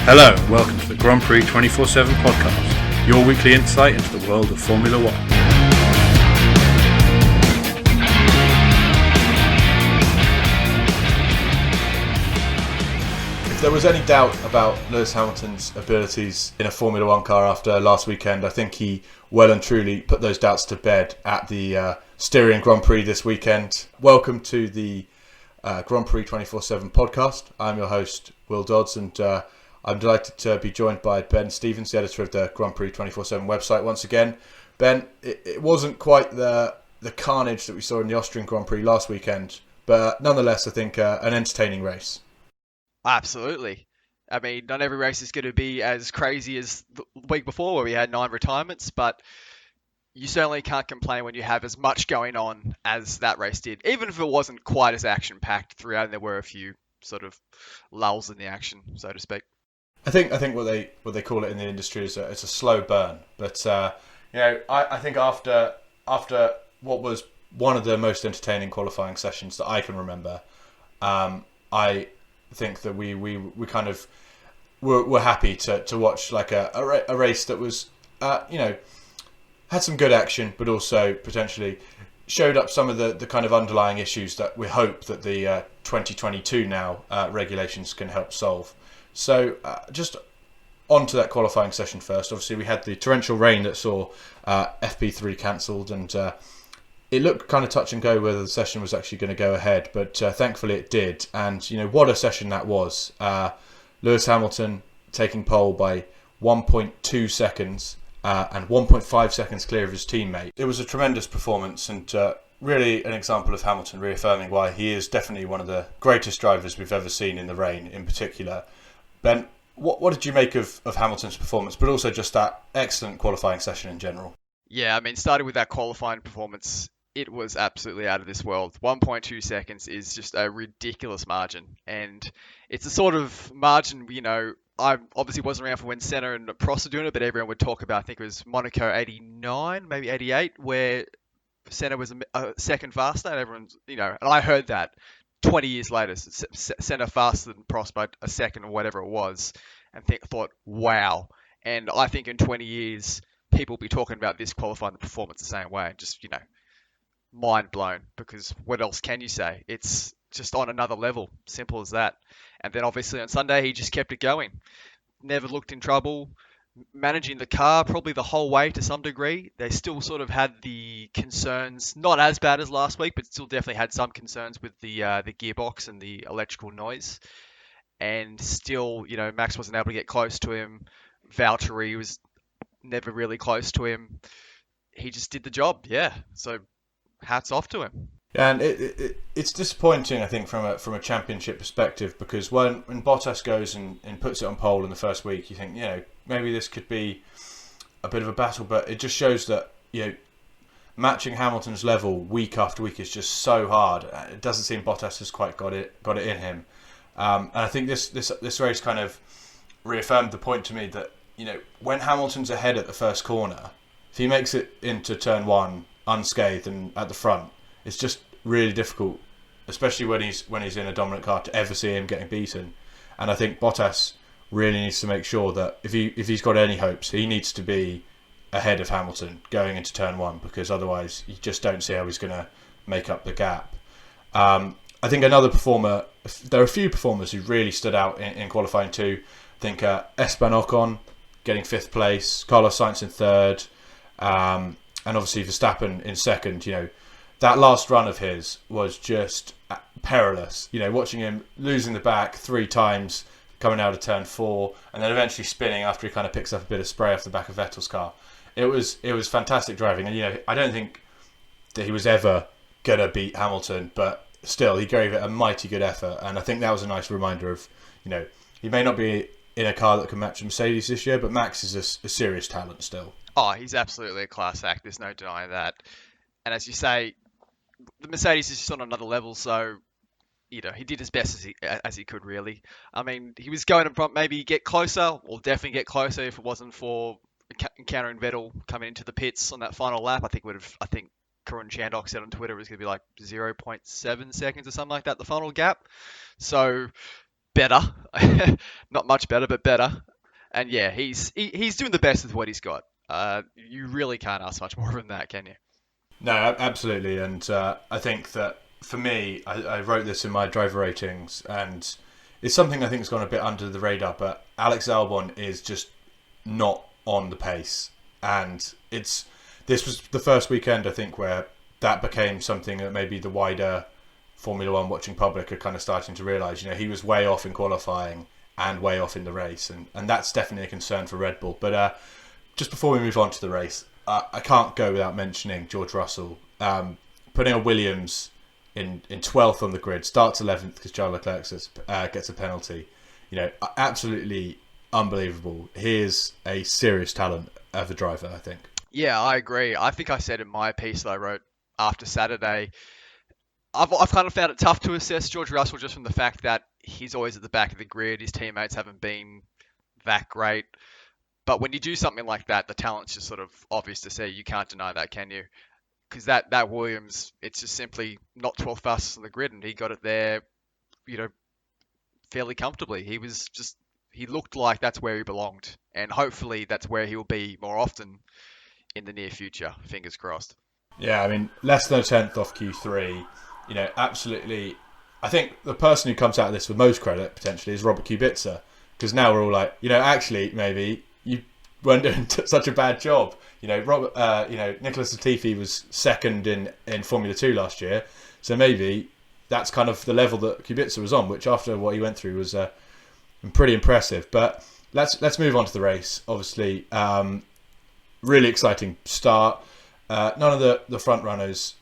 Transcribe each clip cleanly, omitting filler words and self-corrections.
Hello and welcome to the Grand Prix 24/7 podcast, your weekly insight into the world of Formula One. If there was any doubt about Lewis Hamilton's abilities in a Formula One car after last weekend, I think he well and truly put those doubts to bed at the Styrian Grand Prix this weekend. Welcome to the Grand Prix 24/7 podcast. I'm your host, Will Dodds, and I'm delighted to be joined by Ben Stevens, the editor of the Grand Prix 24/7 website once again. Ben, it wasn't quite the carnage that we saw in the Austrian Grand Prix last weekend, but nonetheless, I think an entertaining race. Absolutely. I mean, not every race is going to be as crazy as the week before where we had 9 retirements, but you certainly can't complain when you have as much going on as that race did, even if it wasn't quite as action-packed throughout and there were a few sort of lulls in the action, so to speak. I think what they call it in the industry is it's a slow burn. But I think after what was one of the most entertaining qualifying sessions that I can remember, I think that we kind of were happy to watch like a race that was had some good action, but also potentially showed up some of the kind of underlying issues that we hope that the 2022 now regulations can help solve. So just on to that qualifying session first. Obviously, we had the torrential rain that saw FP3 cancelled, and it looked kind of touch and go whether the session was actually going to go ahead, but thankfully it did. And what a session that was. Lewis Hamilton taking pole by 1.2 seconds and 1.5 seconds clear of his teammate. It was a tremendous performance, and really an example of Hamilton reaffirming why he is definitely one of the greatest drivers we've ever seen in the rain in particular. Ben, what did you make of Hamilton's performance, but also just that excellent qualifying session in general? Yeah, I mean, starting with that qualifying performance, it was absolutely out of this world. 1.2 seconds is just a ridiculous margin, and it's a sort of margin, I obviously wasn't around for when Senna and Prost were doing it, but everyone would talk about, I think it was Monaco 89, maybe 88, where Senna was a second faster, and everyone's, and I heard that 20 years later, Senna faster than Prost by a second or whatever it was, and thought, wow. And I think in 20 years, people will be talking about this qualifying the performance the same way. Just, mind blown, because what else can you say? It's just on another level, simple as that. And then obviously on Sunday, he just kept it going. Never looked in trouble. Managing the car probably the whole way to some degree. They still sort of had the concerns, not as bad as last week, but still definitely had some concerns with the gearbox and the electrical noise. And still, Max wasn't able to get close to him. Valtteri was never really close to him. He just did the job, yeah. So hats off to him. And it's disappointing, I think, from a championship perspective, because when Bottas goes and puts it on pole in the first week, you think, maybe this could be a bit of a battle, but it just shows that, matching Hamilton's level week after week is just so hard. It doesn't seem Bottas has quite got it in him. And I think this race kind of reaffirmed the point to me that, when Hamilton's ahead at the first corner, if he makes it into turn one unscathed and at the front, it's just really difficult, especially when he's in a dominant car, to ever see him getting beaten. And I think Bottas really needs to make sure that if he's got any hopes, he needs to be ahead of Hamilton going into turn one, because otherwise you just don't see how he's going to make up the gap. I think another performer, there are a few performers who really stood out in qualifying too. I think Esteban Ocon getting 5th place, Carlos Sainz in 3rd, and obviously Verstappen in 2nd. That last run of his was just perilous. Watching him losing the back 3 times, coming out of turn 4, and then eventually spinning after he kind of picks up a bit of spray off the back of Vettel's car. It was fantastic driving, and I don't think that he was ever gonna beat Hamilton, but still he gave it a mighty good effort, and I think that was a nice reminder of, he may not be in a car that can match Mercedes this year, but Max is a serious talent still. Oh, he's absolutely a class act. There's no denying that. And as you say, the Mercedes is just on another level, so he did as best as he could, really. I mean, he was going to maybe get closer, or definitely get closer if it wasn't for encountering Vettel coming into the pits on that final lap. I think Karun Chandhok said on Twitter it was going to be like 0.7 seconds or something like that, the final gap. So better, not much better, but better. And yeah, he's doing the best with what he's got. You really can't ask much more than that, can you? No, absolutely. And I think that for me, I wrote this in my driver ratings, and it's something I think has gone a bit under the radar. But Alex Albon is just not on the pace, and this was the first weekend I think where that became something that maybe the wider Formula One watching public are kind of starting to realise. He was way off in qualifying and way off in the race, and that's definitely a concern for Red Bull. But just before we move on to the race, I can't go without mentioning George Russell putting a Williams in 12th on the grid, starts 11th because Charles Leclerc gets a penalty. Absolutely unbelievable. He is a serious talent of a driver, I think. Yeah, I agree. I think I said in my piece that I wrote after Saturday, I've kind of found it tough to assess George Russell just from the fact that he's always at the back of the grid. His teammates haven't been that great. But when you do something like that, the talent's just sort of obvious to see. You can't deny that, can you? Because that Williams, it's just simply not 12th fastest on the grid, and he got it there, fairly comfortably. He looked like that's where he belonged, and hopefully that's where he will be more often in the near future. Fingers crossed. Yeah, I mean, less than a tenth off Q3. Absolutely. I think the person who comes out of this with most credit potentially is Robert Kubica, because now we're all like, actually, maybe you weren't doing such a bad job. Robert, Nicholas Latifi was second in Formula 2 last year, so maybe that's kind of the level that Kubica was on, which after what he went through was pretty impressive. But let's move on to the race. Obviously, really exciting start. None of the front runners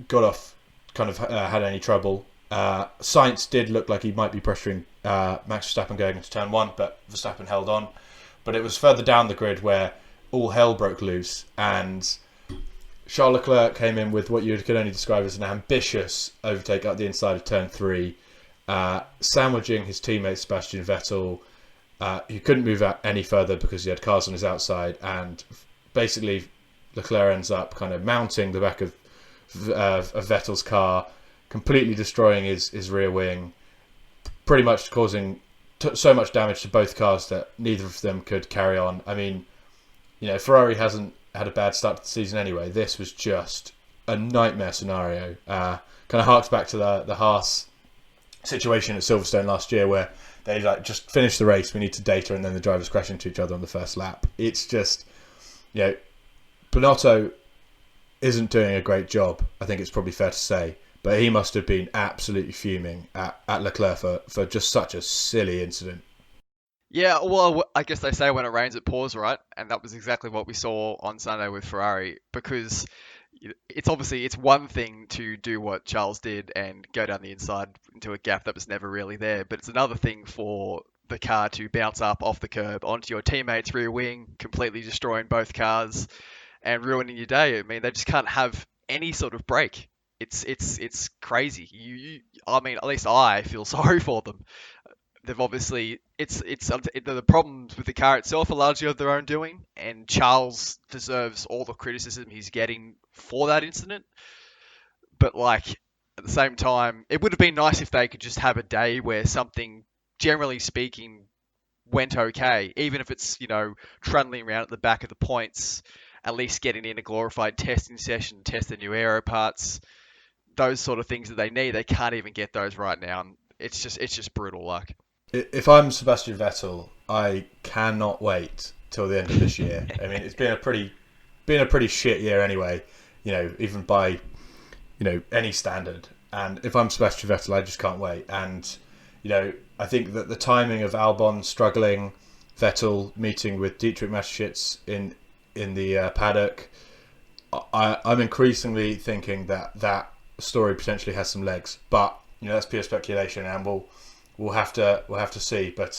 got off, had any trouble. Sainz did look like he might be pressuring Max Verstappen going into turn one, but Verstappen held on. But it was further down the grid where all hell broke loose, and Charles Leclerc came in with what you could only describe as an ambitious overtake up the inside of turn three, sandwiching his teammate Sebastian Vettel, who couldn't move out any further because he had cars on his outside, and basically Leclerc ends up kind of mounting the back of Vettel's car, completely destroying his rear wing, pretty much causing so much damage to both cars that neither of them could carry on. I mean, Ferrari hasn't had a bad start to the season anyway. This was just a nightmare scenario. Kind of harks back to the Haas situation at Silverstone last year, where they just finished the race, we need to data, and then the drivers crash into each other on the first lap. It's just, Binotto isn't doing a great job, I think it's probably fair to say, but he must have been absolutely fuming at Leclerc for just such a silly incident. Yeah, well, I guess they say when it rains it pours, right? And that was exactly what we saw on Sunday with Ferrari, because it's one thing to do what Charles did and go down the inside into a gap that was never really there, but it's another thing for the car to bounce up off the curb onto your teammate's rear wing, completely destroying both cars and ruining your day. I mean, they just can't have any sort of break. It's crazy. I mean, at least I feel sorry for them. They've obviously the problems with the car itself are largely of their own doing, and Charles deserves all the criticism he's getting for that incident. But at the same time, it would have been nice if they could just have a day where something, generally speaking, went okay, even if it's trundling around at the back of the points, at least getting in a glorified testing session, test the new aero parts, those sort of things that they need. They can't even get those right now. And it's just brutal. If I'm Sebastian Vettel, I cannot wait till the end of this year. I mean, it's been a pretty shit year anyway, even by any standard. And if I'm Sebastian Vettel, I just can't wait. And I think that the timing of Albon struggling, Vettel meeting with Dietrich Mateschitz in the paddock, I'm increasingly thinking that story potentially has some legs. But that's pure speculation, and we'll have to see. But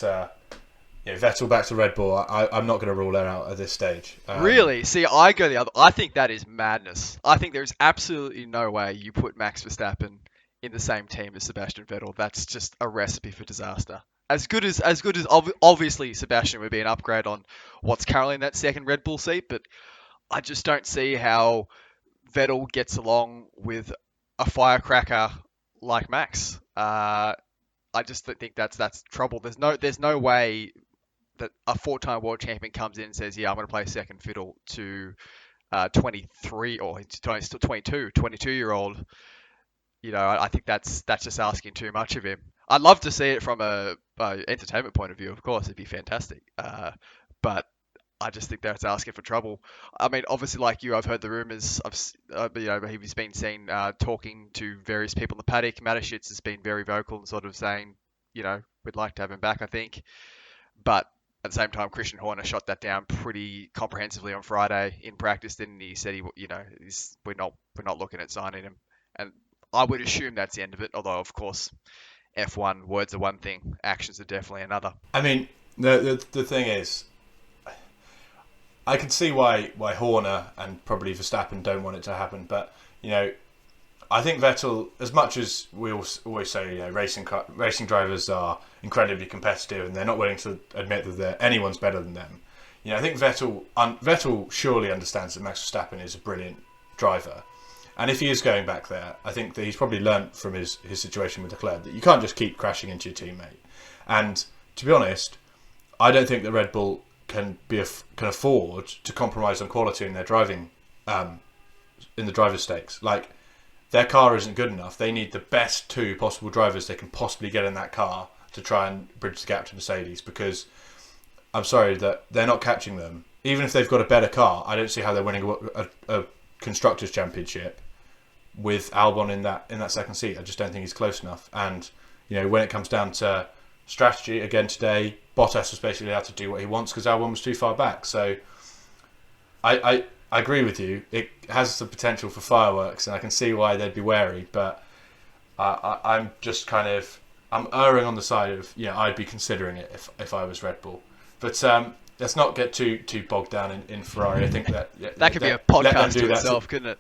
Vettel back to Red Bull, I'm not going to rule that out at this stage. Really? See, I go the other. I think that is madness. I think there's absolutely no way you put Max Verstappen in the same team as Sebastian Vettel. That's just a recipe for disaster. As good as obviously Sebastian would be an upgrade on what's currently in that second Red Bull seat, but I just don't see how Vettel gets along with a firecracker like Max. I just think that's trouble. There's no way that a 4-time world champion comes in and says, yeah, I'm going to play second fiddle to 23 or he's still 22-year-old. I think that's just asking too much of him. I'd love to see it from a entertainment point of view, of course, it'd be fantastic. But I just think that's asking for trouble. I mean, obviously, like you, I've heard the rumors. He's been seen talking to various people in the paddock. Mateschitz has been very vocal and sort of saying, we'd like to have him back, I think. But at the same time, Christian Horner shot that down pretty comprehensively on Friday in practice. Didn't he? Said we're not looking at signing him, and I would assume that's the end of it. Although, of course, F1 words are one thing, actions are definitely another. I mean, the thing is, I can see why Horner and probably Verstappen don't want it to happen, but I think Vettel, as much as we always say, racing drivers are incredibly competitive and they're not willing to admit that anyone's better than them. I think Vettel surely understands that Max Verstappen is a brilliant driver, and if he is going back there, I think that he's probably learnt from his situation with Leclerc that you can't just keep crashing into your teammate. And to be honest, I don't think that Red Bull can afford to compromise on quality in their driving, in the driver's stakes. Like, their car isn't good enough. They need the best 2 possible drivers they can possibly get in that car to try and bridge the gap to Mercedes, because I'm sorry that they're not catching them. Even if they've got a better car, I don't see how they're winning a Constructors' Championship with Albon in that second seat. I just don't think he's close enough. And when it comes down to strategy, again today, Bottas was basically allowed to do what he wants because Albon was too far back. So I agree with you. It has the potential for fireworks, and I can see why they'd be wary. But I'm just I'm erring on the side of I'd be considering it if I was Red Bull. But let's not get too bogged down in Ferrari. I think that that could be a podcast to itself, couldn't it?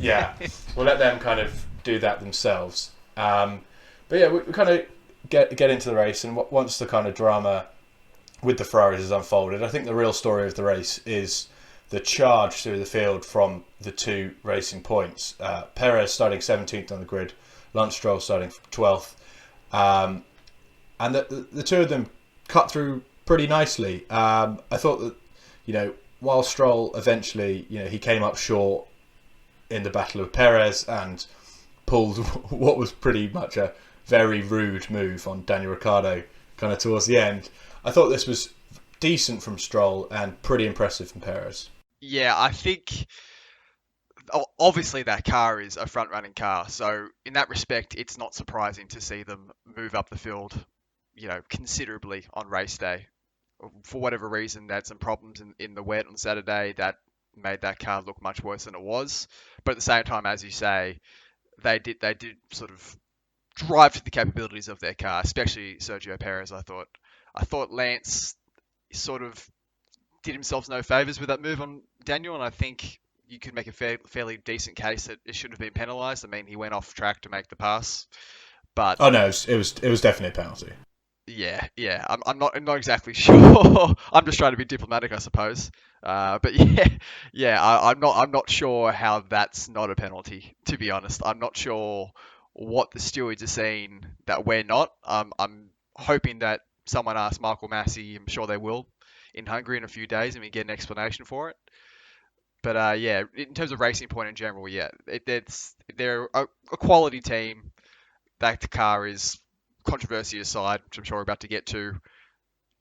Yeah, we'll let them kind of do that themselves. But yeah, we kind of get into the race, and once the kind of drama with the Ferraris is unfolded, I think the real story of the race is the charge through the field from the 2 racing points. Perez starting 17th on the grid, Lance Stroll starting 12th, and the 2 of them cut through pretty nicely. I thought that while Stroll eventually he came up short in the battle with Perez and pulled what was pretty much a very rude move on Daniel Ricciardo kind of towards the end, I thought this was decent from Stroll and pretty impressive from Perez. Yeah, I think obviously that car is a front-running car, so in that respect, it's not surprising to see them move up the field, considerably on race day. For whatever reason, they had some problems in the wet on Saturday that made that car look much worse than it was. But at the same time, as you say, they did sort of drive to the capabilities of their car, especially Sergio Perez. I thought Lance sort of did himself no favours with that move on Daniel, and I think you could make a fairly decent case that it should have been penalised. I mean, he went off track to make the pass, but oh no, it was definitely a penalty. Yeah. I'm not exactly sure. I'm just trying to be diplomatic, I suppose. But I'm not sure how that's not a penalty. To be honest, I'm not sure what the stewards are seeing that we're not. I'm hoping that someone asks Michael Massey. I'm sure they will in Hungary in a few days, and we get an explanation for it. But in terms of Racing Point in general, they're a quality team. That car is, controversy aside, which I'm sure we're about to get to,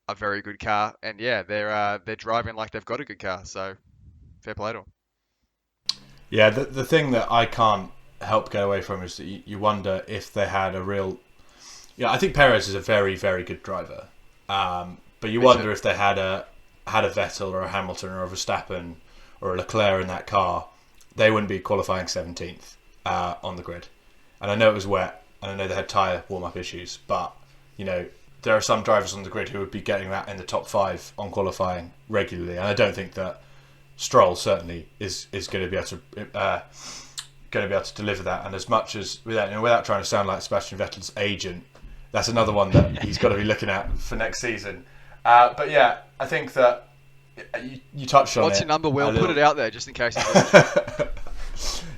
a very good car, and they're driving like they've got a good car, so fair play to them. Yeah, the thing that I can't help get away from is that you wonder if they had a real... I think Perez is a very, very good driver, but you wonder if they had a Vettel or a Hamilton or a Verstappen or a Leclerc in that car, they wouldn't be qualifying 17th on the grid. And I know it was wet, and I know they had tyre warm-up issues, but there are some drivers on the grid who would be getting that in the top 5 on qualifying regularly, and I don't think that Stroll certainly is going to be able to deliver that. And as much as without trying to sound like Sebastian Vettel's agent, that's another one that he's got to be looking at for next season. But yeah, I think that you touched on it. What's your number, Will? Put it out there just in case.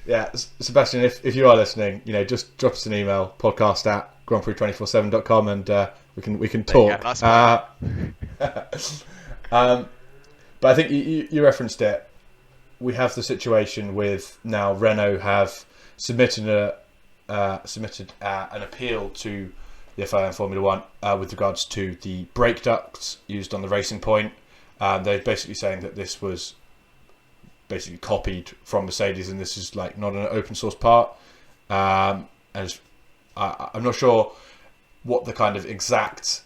Yeah, Sebastian, if you are listening, just drop us an email, podcast@grandprix247.com, and we can There you talk. go. Nice plug. But I think you referenced it. We have the situation with now Renault have submitted an appeal to the FIA and Formula One with regards to the brake ducts used on the Racing Point. They're basically saying that this was basically copied from Mercedes, and this is like not an open source part. And I'm not sure what the kind of exact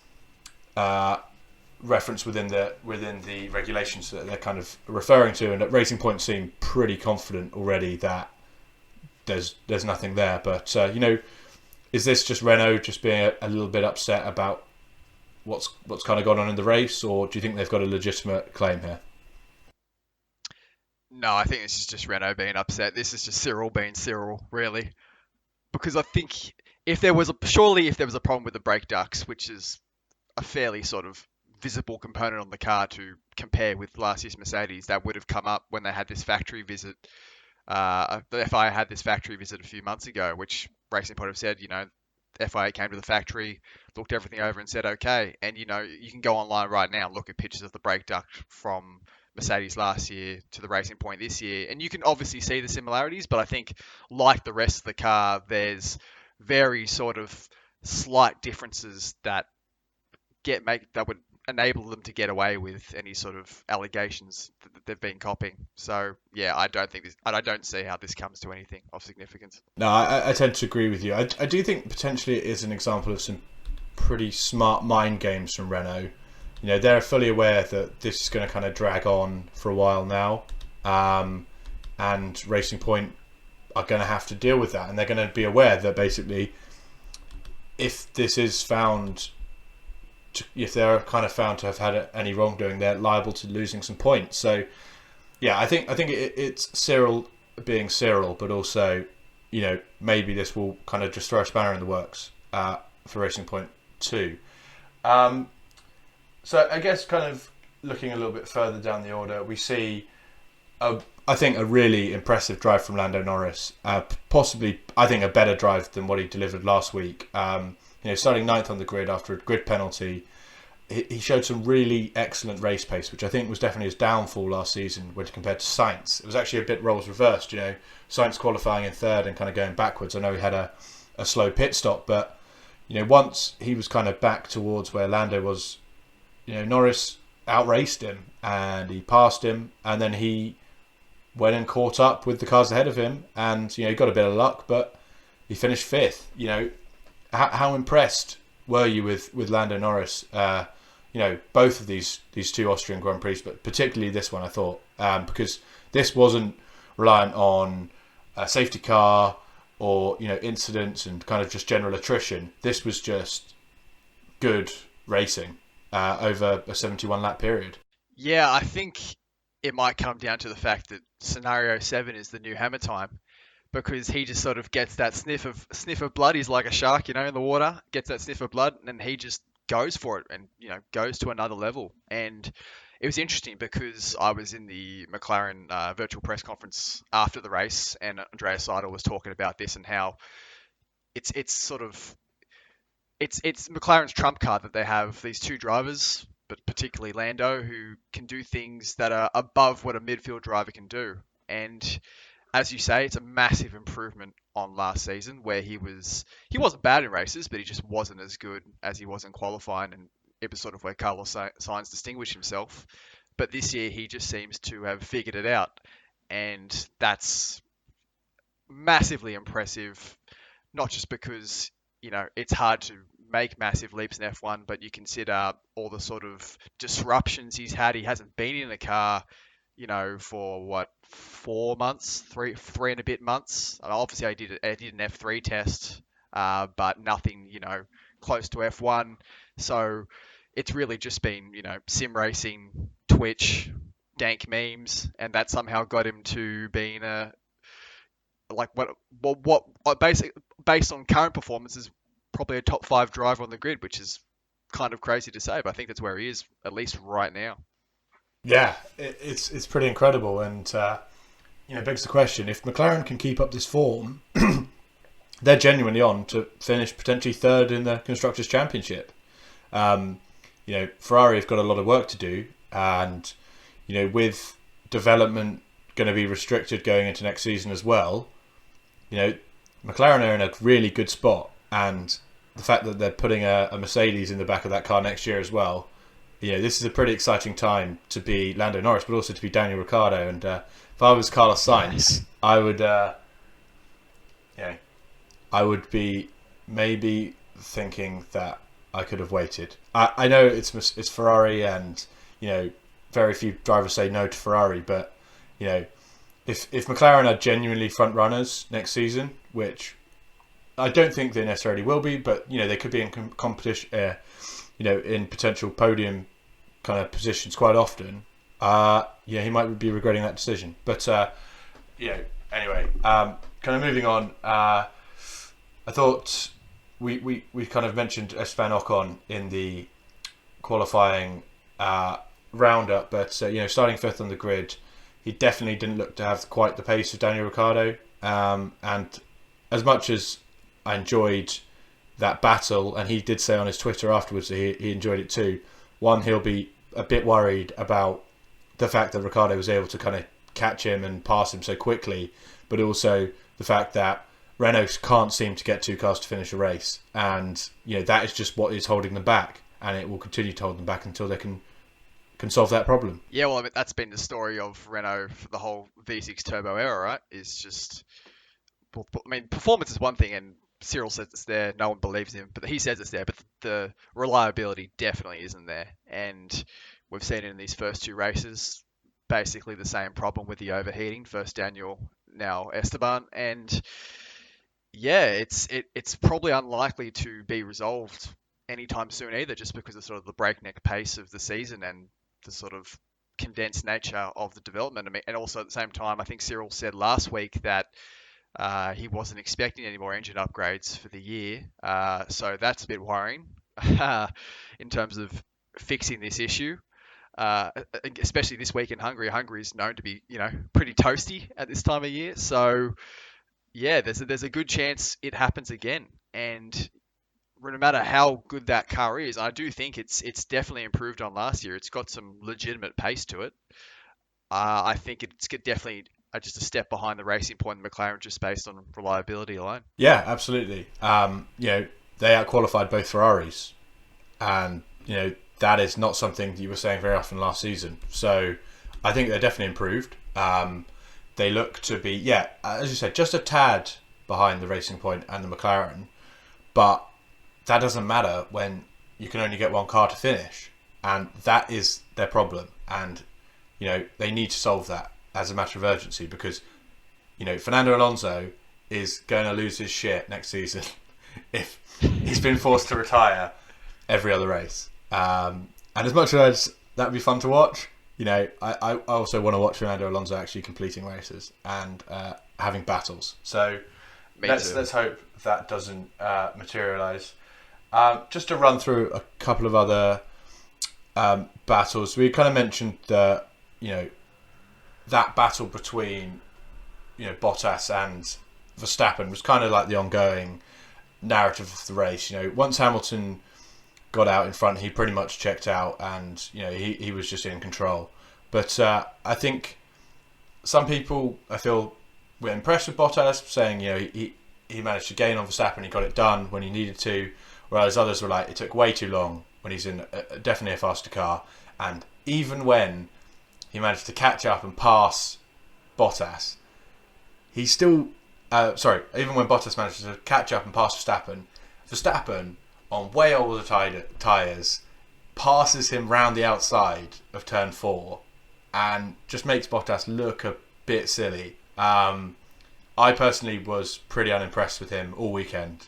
reference within the regulations that they're kind of referring to, and at Racing Point seem pretty confident already that there's nothing there. But is this just Renault just being a little bit upset about what's kind of gone on in the race, or do you think they've got a legitimate claim here? No, I think this is just Renault being upset. This is just Cyril being Cyril, really. Because I think if there was a problem with the brake ducts, which is a fairly sort of visible component on the car to compare with last year's Mercedes, that would have come up when they had this factory visit. The FIA had this factory visit a few months ago, which Racing Point have said, the FIA came to the factory, looked everything over and said, okay. And, you can go online right now and look at pictures of the brake duct from Mercedes last year to the Racing Point this year. And you can obviously see the similarities, but I think like the rest of the car, there's very sort of slight differences that would enable them to get away with any sort of allegations that they've been copying. So yeah, I don't see how this comes to anything of significance. No, I tend to agree with you. I do think potentially it is an example of some pretty smart mind games from Renault. They're fully aware that this is going to kind of drag on for a while now, and Racing Point are going to have to deal with that, and they're going to be aware that basically if this is found, if they're kind of found to have had any wrongdoing, they're liable to losing some points. So yeah, I think it's Cyril being Cyril, but also maybe this will kind of just throw a spanner in the works for Racing Point too. So I guess kind of looking a little bit further down the order, we see I think a really impressive drive from Lando Norris. Possibly, I think, a better drive than what he delivered last week. Starting ninth on the grid after a grid penalty, he showed some really excellent race pace, which I think was definitely his downfall last season when compared to Sainz. It was actually a bit roles reversed. Sainz qualifying in third and kind of going backwards. I know he had a slow pit stop, but once he was kind of back towards where Lando was, Norris outraced him and he passed him, and then he went and caught up with the cars ahead of him, and he got a bit of luck, but he finished fifth. How impressed were you with Lando Norris? Both of these two Austrian Grand Prix, but particularly this one, I thought, because this wasn't reliant on a safety car or incidents and kind of just general attrition. This was just good racing over a 71 lap period. Yeah, I think it might come down to the fact that scenario 7 is the new hammer time, because he just sort of gets that sniff of blood. He's like a shark, in the water, gets that sniff of blood, and he just goes for it and, goes to another level. And it was interesting because I was in the McLaren virtual press conference after the race, and Andreas Seidel was talking about this and how it's McLaren's trump card that they have these two drivers, but particularly Lando, who can do things that are above what a midfield driver can do. And as you say, it's a massive improvement on last season, where he wasn't bad in races, but he just wasn't as good as he was in qualifying, and it was sort of where Carlos Sainz distinguished himself. But this year, he just seems to have figured it out, and that's massively impressive, not just because it's hard to make massive leaps in F1, but you consider all the sort of disruptions he's had. He hasn't been in a car, for 4 months, three and a bit months. Obviously, I did an F3 test, but nothing, close to F1. So it's really just been, sim racing, Twitch, dank memes, and that somehow got him to being based on current performances, probably a top 5 driver on the grid, which is kind of crazy to say, but I think that's where he is, at least right now. Yeah, it's pretty incredible, and begs the question: if McLaren can keep up this form, they're genuinely on to finish potentially third in the Constructors' Championship. Ferrari have got a lot of work to do, and with development going to be restricted going into next season as well, McLaren are in a really good spot, and the fact that they're putting a Mercedes in the back of that car next year as well, this is a pretty exciting time to be Lando Norris, but also to be Daniel Ricciardo. And if I was Carlos Sainz, I would be maybe thinking that I could have waited. I know it's Ferrari, and very few drivers say no to Ferrari, but if McLaren are genuinely front runners next season, which I don't think they necessarily will be, but they could be in competition, in potential podium kind of positions quite often. He might be regretting that decision. But anyway, kind of moving on. I thought we kind of mentioned Esteban Ocon in the qualifying roundup, but starting fifth on the grid, he definitely didn't look to have quite the pace of Daniel Ricciardo. And as much as I enjoyed that battle, and he did say on his Twitter afterwards that he enjoyed it too, he'll be a bit worried about the fact that Ricciardo was able to kind of catch him and pass him so quickly, but also the fact that Renault can't seem to get two cars to finish a race, and that is just what is holding them back, and it will continue to hold them back until they can solve that problem. Yeah, well, I mean, that's been the story of Renault for the whole V6 turbo era, right? Is just, performance is one thing, and Cyril says it's there, no one believes him, but he says it's there, but the reliability definitely isn't there. And we've seen it in these first two races, basically the same problem with the overheating, first Daniel, now Esteban. And yeah, it's probably unlikely to be resolved anytime soon either, just because of sort of the breakneck pace of the season and the sort of condensed nature of the development. And also at the same time, I think Cyril said last week that he wasn't expecting any more engine upgrades for the year. So that's a bit worrying in terms of fixing this issue. Especially this week in Hungary. Hungary is known to be, pretty toasty at this time of year. So yeah, there's a good chance it happens again. And no matter how good that car is, I do think it's definitely improved on last year. It's got some legitimate pace to it. I think it's definitely just a step behind the Racing Point and McLaren just based on reliability alone. Yeah, absolutely. They outqualified both Ferraris, and that is not something you were saying very often last season. So I think they're definitely improved. They look to be, as you said, just a tad behind the Racing Point and the McLaren, but that doesn't matter when you can only get one car to finish, and that is their problem. And they need to solve that as a matter of urgency, because Fernando Alonso is going to lose his shit next season if he's been forced to retire every other race. And as much as that would be fun to watch, I also want to watch Fernando Alonso actually completing races and having battles. So let's hope that doesn't materialise. Just to run through a couple of other battles, we kind of mentioned that that battle between Bottas and Verstappen was kind of like the ongoing narrative of the race. Once Hamilton got out in front, he pretty much checked out, and he was just in control. But I think some people, I feel, were impressed with Bottas, saying he managed to gain on Verstappen, he got it done when he needed to, whereas others were like, it took way too long when he's in definitely a faster car. And even when he managed to catch up and pass Bottas, he still even when Bottas managed to catch up and pass Verstappen on way older tyres passes him round the outside of turn 4 and just makes Bottas look a bit silly. I personally was pretty unimpressed with him all weekend,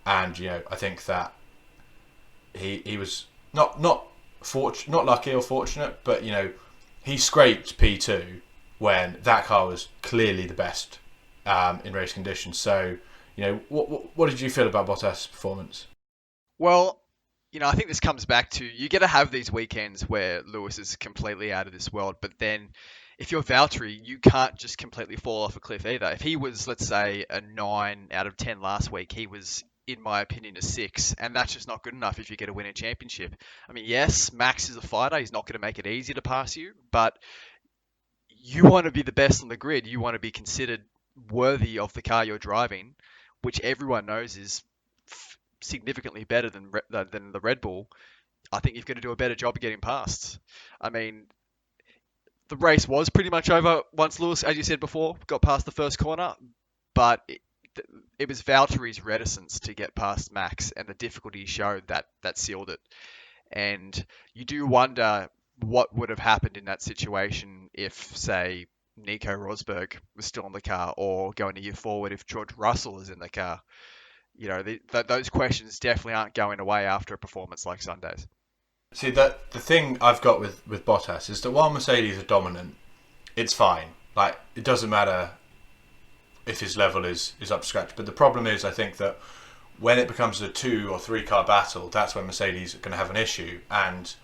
and I think that he was not lucky or fortunate, but he scraped P2 when that car was clearly the best in race conditions. So what did you feel about Bottas' performance? Well, I think this comes back to, you get to have these weekends where Lewis is completely out of this world, but then if you're Valtteri, you can't just completely fall off a cliff either. If he was, let's say, a 9 out of 10 last week, he was, in my opinion, a 6, and that's just not good enough if you're going to win a championship. I mean, yes, Max is a fighter. He's not going to make it easy to pass you, but you want to be the best on the grid. You want to be considered worthy of the car you're driving, which everyone knows is significantly better than the Red Bull. I think you've got to do a better job of getting past. I mean, the race was pretty much over once Lewis, as you said before, got past the first corner, but it was Valtteri's reticence to get past Max and the difficulty he showed that sealed it. And you do wonder what would have happened in that situation if, say, Nico Rosberg was still in the car, or going a year forward if George Russell was in the car. You know, those questions definitely aren't going away after a performance like Sunday's. See, that the thing I've got with Bottas is that while Mercedes are dominant, it's fine. Like, it doesn't matter if his level is up to scratch. But the problem is, I think that when it becomes a 2 or 3 car battle, that's when Mercedes are going to have an issue. And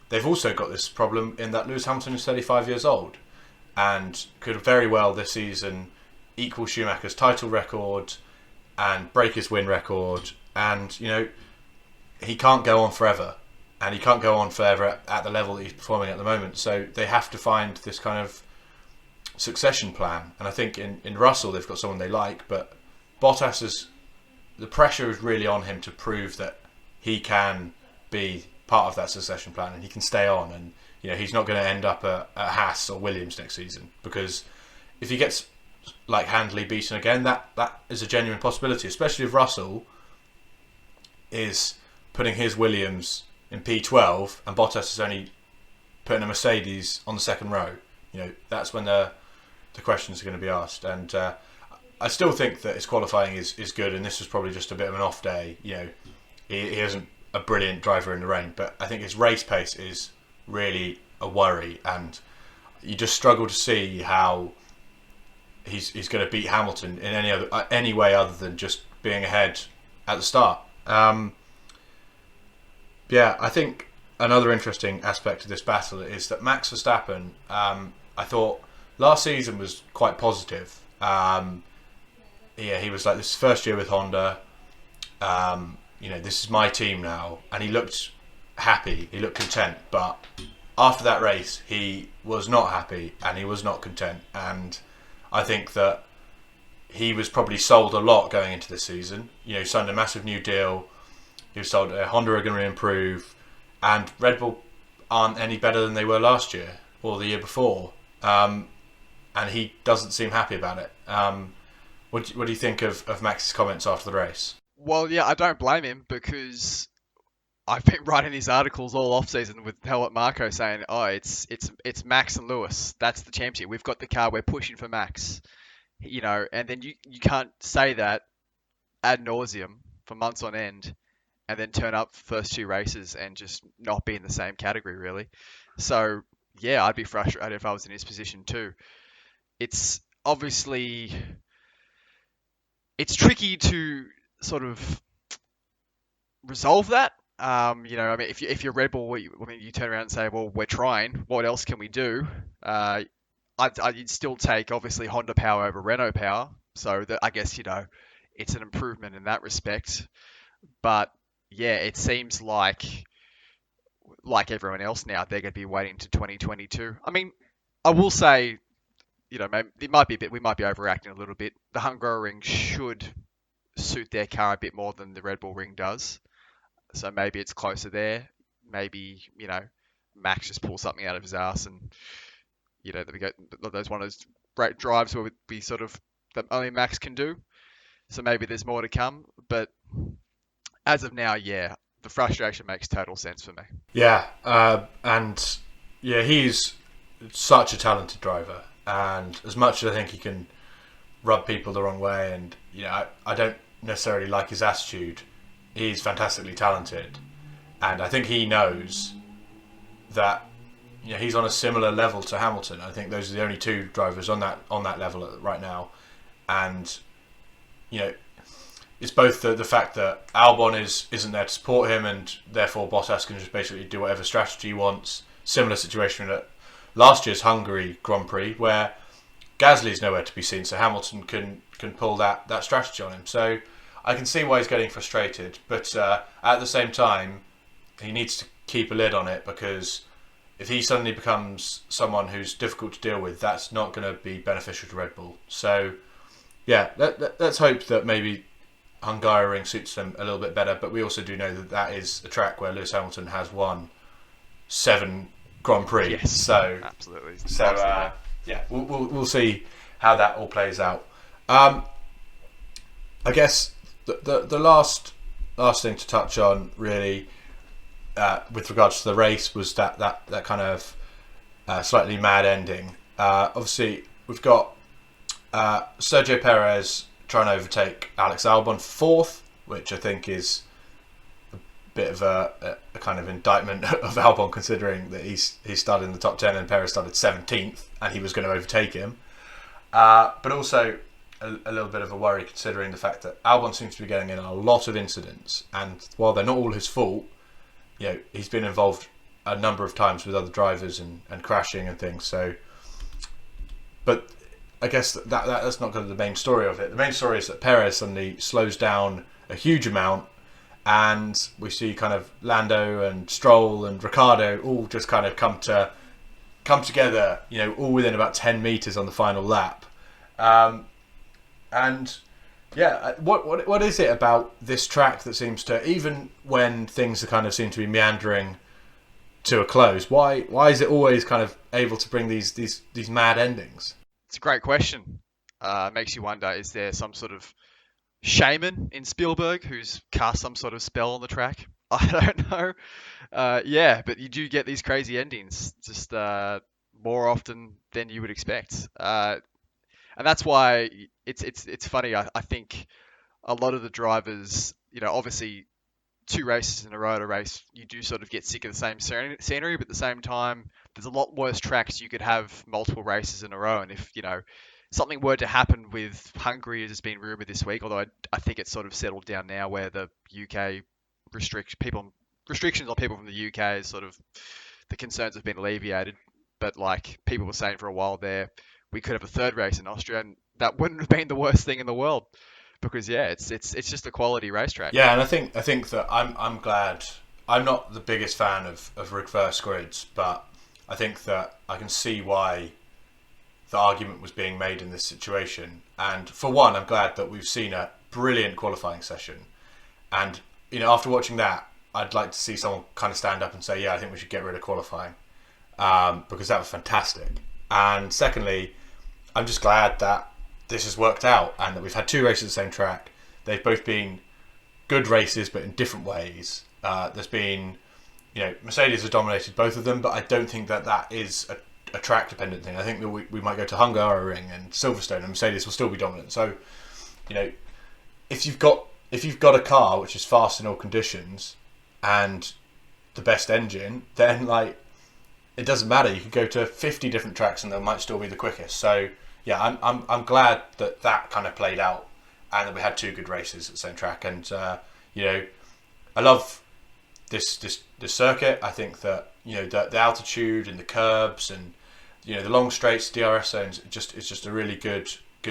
they've also got this problem in that Lewis Hamilton is 35 years old and could very well this season equal Schumacher's title record and break his win record. And, you know, he can't go on forever. And he can't go on forever at the level that he's performing at the moment. So they have to find this kind of succession plan. And I think in Russell, they've got someone they like. But Bottas the pressure is really on him to prove that he can be part of that succession plan and he can stay on. And, you know, he's not going to end up at Haas or Williams next season. Because if he gets, like, handily beaten again, that is a genuine possibility. Especially if Russell is putting his Williams in P12 and Bottas is only putting a Mercedes on the second row. You know, that's when the questions are going to be asked. And I still think that his qualifying is good, and this was probably just a bit of an off day. You know, he isn't a brilliant driver in the rain, but I think his race pace is really a worry, and you just struggle to see how he's going to beat Hamilton in any way other than just being ahead at the start. Yeah, I think another interesting aspect of this battle is that Max Verstappen, I thought last season was quite positive. He was like, this is first year with Honda. You know, this is my team now. And he looked happy, he looked content. But after that race, he was not happy and he was not content. And I think that he was probably sold a lot going into this season. You know, he signed a massive new deal. He was told Honda are going to improve, and Red Bull aren't any better than they were last year or the year before, and he doesn't seem happy about it. What do you think of Max's comments after the race? Well, yeah, I don't blame him, because I've been writing these articles all off season with Helmut Marko saying, "Oh, it's Max and Lewis. That's the championship. We've got the car. We're pushing for Max." You know, and then you can't say that ad nauseum for months on end, and then turn up first 2 races and just not be in the same category, really. So, yeah, I'd be frustrated if I was in his position too. It's obviously, it's tricky to sort of resolve that. You know, I mean, if you're Red Bull, you turn around and say, well, we're trying. What else can we do? I'd still take, obviously, Honda power over Renault power. So that, I guess, you know, it's an improvement in that respect. But yeah, it seems like everyone else now, they're going to be waiting to 2022. I mean, I will say, you know, maybe we might be overreacting a little bit. The Hungaroring should suit their car a bit more than the Red Bull ring does. So maybe it's closer there. Maybe, you know, Max just pulls something out of his ass, and, you know, there's one of those great drives where we sort of, that only Max can do. So maybe there's more to come, but as of now, yeah, the frustration makes total sense for me. Yeah, and yeah, he's such a talented driver, and as much as I think he can rub people the wrong way, and, you know, I don't necessarily like his attitude, he's fantastically talented, and I think he knows that, you know, he's on a similar level to Hamilton. I think those are the only 2 drivers on that level right now, and, you know, it's both the fact that Albon isn't there to support him, and therefore Bottas can just basically do whatever strategy he wants. Similar situation at last year's Hungary Grand Prix, where Gasly's nowhere to be seen, so Hamilton can pull that strategy on him. So I can see why he's getting frustrated, but at the same time, he needs to keep a lid on it, because if he suddenly becomes someone who's difficult to deal with, that's not going to be beneficial to Red Bull. So yeah, let's hope that maybe Hungaroring suits them a little bit better, but we also do know that is a track where Lewis Hamilton has won 7 Grand Prix. Yes, so absolutely. Yeah, we'll see how that all plays out. I guess the last thing to touch on really, with regards to the race, was that kind of slightly mad ending. Obviously, we've got Sergio Perez trying to overtake Alex Albon for 4th, which I think is a bit of a kind of indictment of Albon, considering that he started in the top 10 and Perez started 17th, and he was going to overtake him. But also a little bit of a worry, considering the fact that Albon seems to be getting in a lot of incidents, and while they're not all his fault, he's been involved a number of times with other drivers and crashing and things. So, but I guess that's not kind of the main story of it. The main story is that Perez suddenly slows down a huge amount, and we see kind of Lando and Stroll and Ricciardo all just kind of come together, all within about 10 meters on the final lap. And yeah, what is it about this track that seems to, even when things seem to be meandering to a close, why is it always kind of able to bring these mad endings? It's a great question. Makes you wonder, is there some sort of shaman in Spielberg who's cast some sort of spell on the track? I don't know. Yeah, but you do get these crazy endings just more often than you would expect. And that's why it's funny. I think a lot of the drivers, obviously 2 races in a row at a race, you do sort of get sick of the same scenery, but at the same time, there's a lot worse tracks you could have multiple races in a row. And if, something were to happen with Hungary, as has been rumoured this week, although I think it's sort of settled down now, where the UK restrictions on people from the UK is sort of, the concerns have been alleviated. But like people were saying for a while there, we could have a 3rd race in Austria, and that wouldn't have been the worst thing in the world. Because it's just a quality racetrack. Yeah, and I think that I'm glad. I'm not the biggest fan of reverse grids, but I think that I can see why the argument was being made in this situation. And for one, I'm glad that we've seen a brilliant qualifying session. And after watching that, I'd like to see someone kind of stand up and say, yeah, I think we should get rid of qualifying, because that was fantastic. And secondly, I'm just glad that this has worked out and that we've had 2 races at the same track. They've both been good races, but in different ways. There's been, Mercedes have dominated both of them, but I don't think that is a track dependent thing. I think that we might go to Hungaroring and Silverstone and Mercedes will still be dominant. So, if you've got a car which is fast in all conditions and the best engine, then it doesn't matter. You could go to 50 different tracks and they might still be the quickest. So yeah, I'm glad that kind of played out and that we had 2 good races at the same track. And I love this circuit. I think that the altitude and the curbs and the long straights, DRS zones, it's just a really good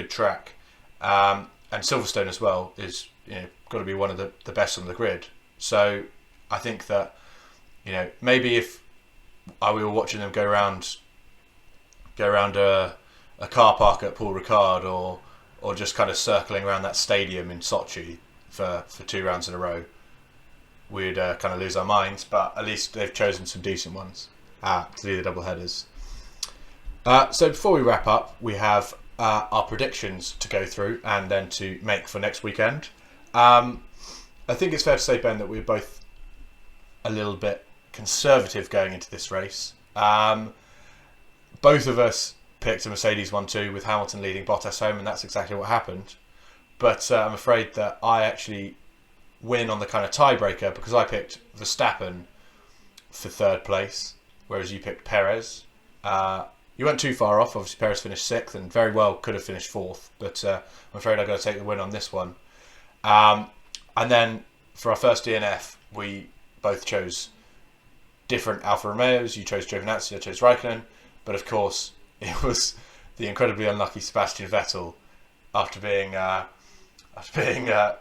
track. And Silverstone as well is got to be one of the best on the grid. So I think that maybe if we were watching them go around a car park at Paul Ricard, or just kind of circling around that stadium in Sochi for 2 rounds in a row, we'd kind of lose our minds. But at least they've chosen some decent ones to do the double headers. So before we wrap up, we have our predictions to go through and then to make for next weekend. I think it's fair to say, Ben, that we're both a little bit conservative going into this race. Both of us picked a Mercedes 1-2 with Hamilton leading Bottas home, and that's exactly what happened. But I'm afraid that I actually win on the kind of tiebreaker, because I picked Verstappen for 3rd place, whereas you picked Perez. You weren't too far off. Obviously, Perez finished 6th and very well could have finished 4th, but I'm afraid I've got to take the win on this one. And then for our first DNF, we both chose different Alfa Romeos. You chose Giovinazzi, I chose Raikkonen. But of course, it was the incredibly unlucky Sebastian Vettel after being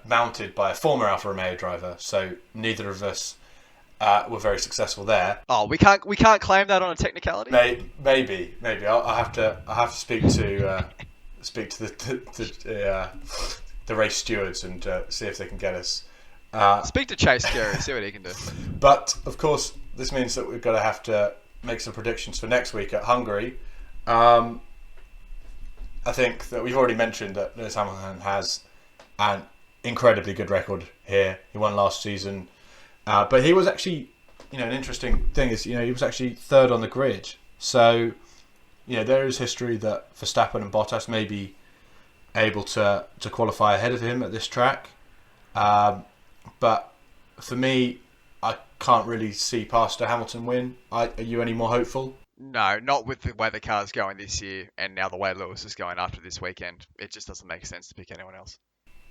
mounted by a former Alfa Romeo driver. So neither of us were very successful there. Oh, we can't claim that on a technicality. Maybe. I'll have to speak to the race stewards and see if they can get us. Speak to Chase Carey, see what he can do. But of course, this means that we're going to have to make some predictions for next week at Hungary. I think that we've already mentioned that Lewis Hamilton has an incredibly good record here. He won last season, but he was actually, an interesting thing is, he was actually third on the grid. So, there is history that Verstappen and Bottas may be able to qualify ahead of him at this track. But for me, I can't really see past a Hamilton win. Are you any more hopeful? No, not with the way the car's going this year, and now the way Lewis is going after this weekend. It just doesn't make sense to pick anyone else.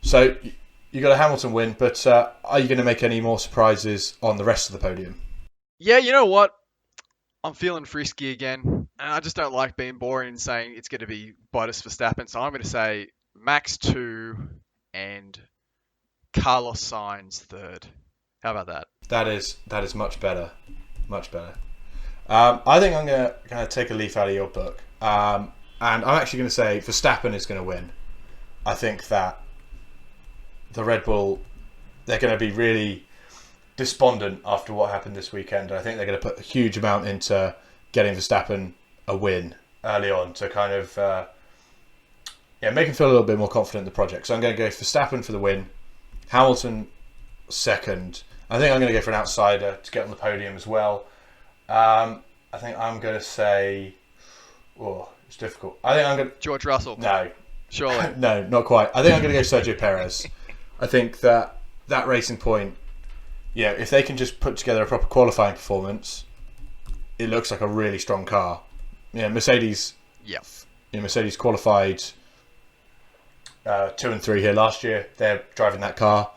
So you got a Hamilton win, but are you going to make any more surprises on the rest of the podium? Yeah, you know what? I'm feeling frisky again, and I just don't like being boring and saying it's going to be Bottas Verstappen. So I'm going to say Max 2 and Carlos Sainz 3rd. How about that? That is much better. Much better. I think I'm going to take a leaf out of your book. And I'm actually going to say Verstappen is going to win. I think that the Red Bull, they're going to be really despondent after what happened this weekend. And I think they're going to put a huge amount into getting Verstappen a win early on to kind of make him feel a little bit more confident in the project. So I'm going to go Verstappen for the win, Hamilton second. I think I'm going to go for an outsider to get on the podium as well. I think I'm going to say... Oh, it's difficult. I think I'm going to... George Russell. No. Surely. No, not quite. I think I'm going to go Sergio Perez. I think that Racing Point, if they can just put together a proper qualifying performance, it looks like a really strong car. Mercedes... Yeah. Mercedes qualified 2 and 3 here last year. They're driving that car.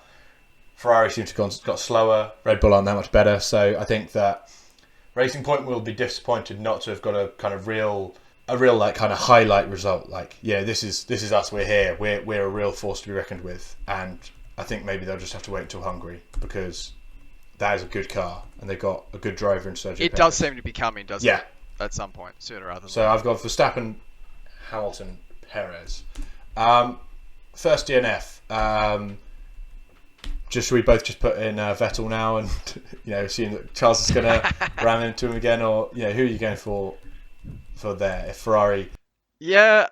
Ferrari seems to have got slower. Red Bull aren't that much better. So I think that Racing Point will be disappointed not to have got a kind of real like kind of highlight result. Like, this is us. We're here. We're a real force to be reckoned with. And I think maybe they'll just have to wait until Hungary because that is a good car and they've got a good driver in Sergio Perez. It does seem to be coming, doesn't it? At some point, sooner rather than So I've got Verstappen, Hamilton, Perez. First DNF. Should we both just put in Vettel now and assume that Charles is going to ram into him again, or who are you going for there? If Ferrari, I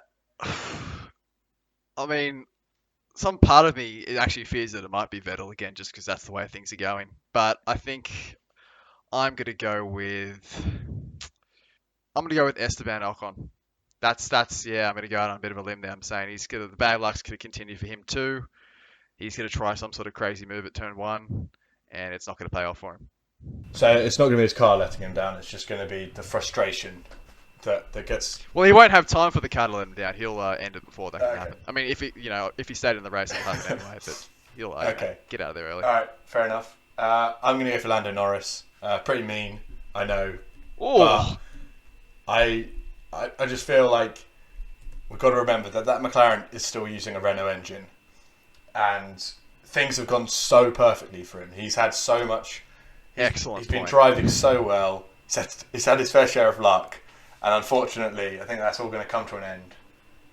mean, some part of me actually fears that it might be Vettel again, just because that's the way things are going. But I think I'm going to go with Esteban Ocon. That's I'm going to go out on a bit of a limb there. I'm saying the bad luck's going to continue for him too. He's going to try some sort of crazy move at turn 1, and it's not going to pay off for him. So it's not going to be his car letting him down. It's just going to be the frustration that gets. Well, he won't have time for the car to let him down. He'll end it before that can happen. I mean, if he stayed in the race, it'll happen anyway. But he'll get out of there early. All right, fair enough. I'm going to go for Lando Norris. Pretty mean, I know. Oh. I just feel like we've got to remember that McLaren is still using a Renault engine. And things have gone so perfectly for him. He's had so much. Excellent. He's been driving so well. He's had his fair share of luck. And unfortunately, I think that's all going to come to an end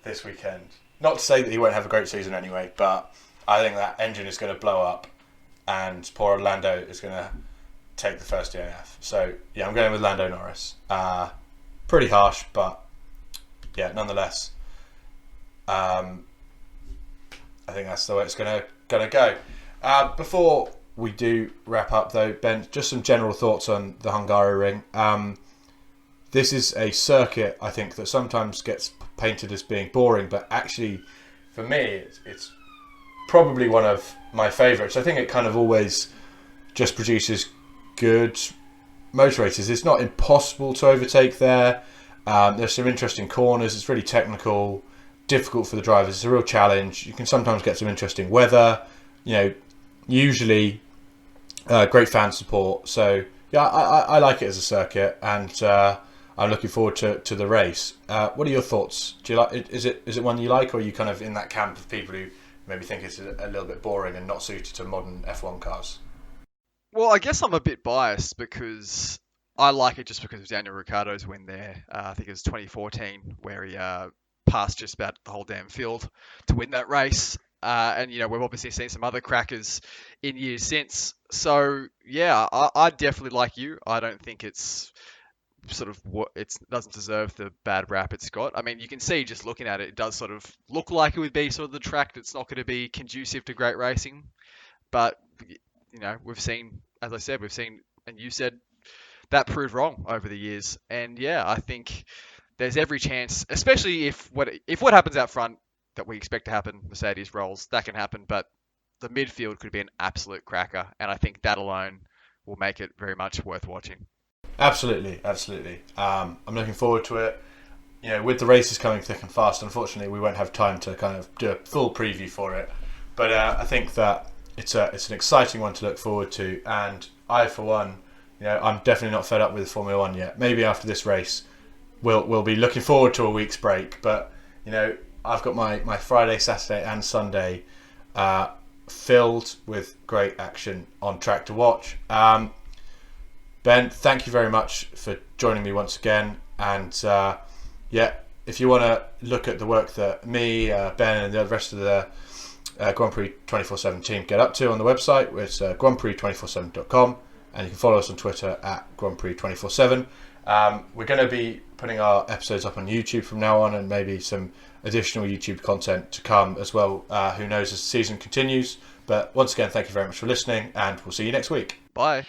this weekend. Not to say that he won't have a great season anyway, but I think that engine is going to blow up. And poor Lando is going to take the first DNF. So, I'm going with Lando Norris. Pretty harsh, but nonetheless. I think that's the way it's going to go. Before we do wrap up, though, Ben, just some general thoughts on the Hungary Ring. This is a circuit, I think, that sometimes gets painted as being boring, but actually, for me, it's probably one of my favourites. I think it kind of always just produces good motor races. It's not impossible to overtake there. There's some interesting corners. It's really technical. Difficult for the drivers. It's a real challenge. You can sometimes get some interesting weather. Usually great fan support. So I like it as a circuit, and I'm looking forward to the race. What are your thoughts? Do you like? Is it one you like, or are you kind of in that camp of people who maybe think it's a little bit boring and not suited to modern F1 cars? Well, I guess I'm a bit biased because I like it just because of Daniel Ricciardo's win there. I think it was 2014 where he passed just about the whole damn field to win that race. And we've obviously seen some other crackers in years since. So yeah, I definitely like you. I don't think it's sort of what it doesn't deserve the bad rap it's got. I mean, you can see just looking at it, it does sort of look like it would be sort of the track that's not going to be conducive to great racing. But we've seen, as I said, and you said that proved wrong over the years. And yeah, I think there's every chance, especially if what happens out front that we expect to happen, Mercedes rolls, that can happen. But the midfield could be an absolute cracker, and I think that alone will make it very much worth watching. Absolutely. I'm looking forward to it. With the races coming thick and fast, unfortunately, we won't have time to kind of do a full preview for it. But I think that it's an exciting one to look forward to. And I, for one, I'm definitely not fed up with Formula One yet. Maybe after this race, we'll be looking forward to a week's break. But I've got my Friday, Saturday, and Sunday filled with great action on track to watch. Ben, thank you very much for joining me once again. And if you want to look at the work that me, Ben, and the rest of the Grand Prix 247 team get up to on the website, it's grandprix247.com, and you can follow us on Twitter at Grand Prix 247. We're going to be putting our episodes up on YouTube from now on, and maybe some additional YouTube content to come as well. Who knows as the season continues. But once again, thank you very much for listening, and we'll see you next week. Bye.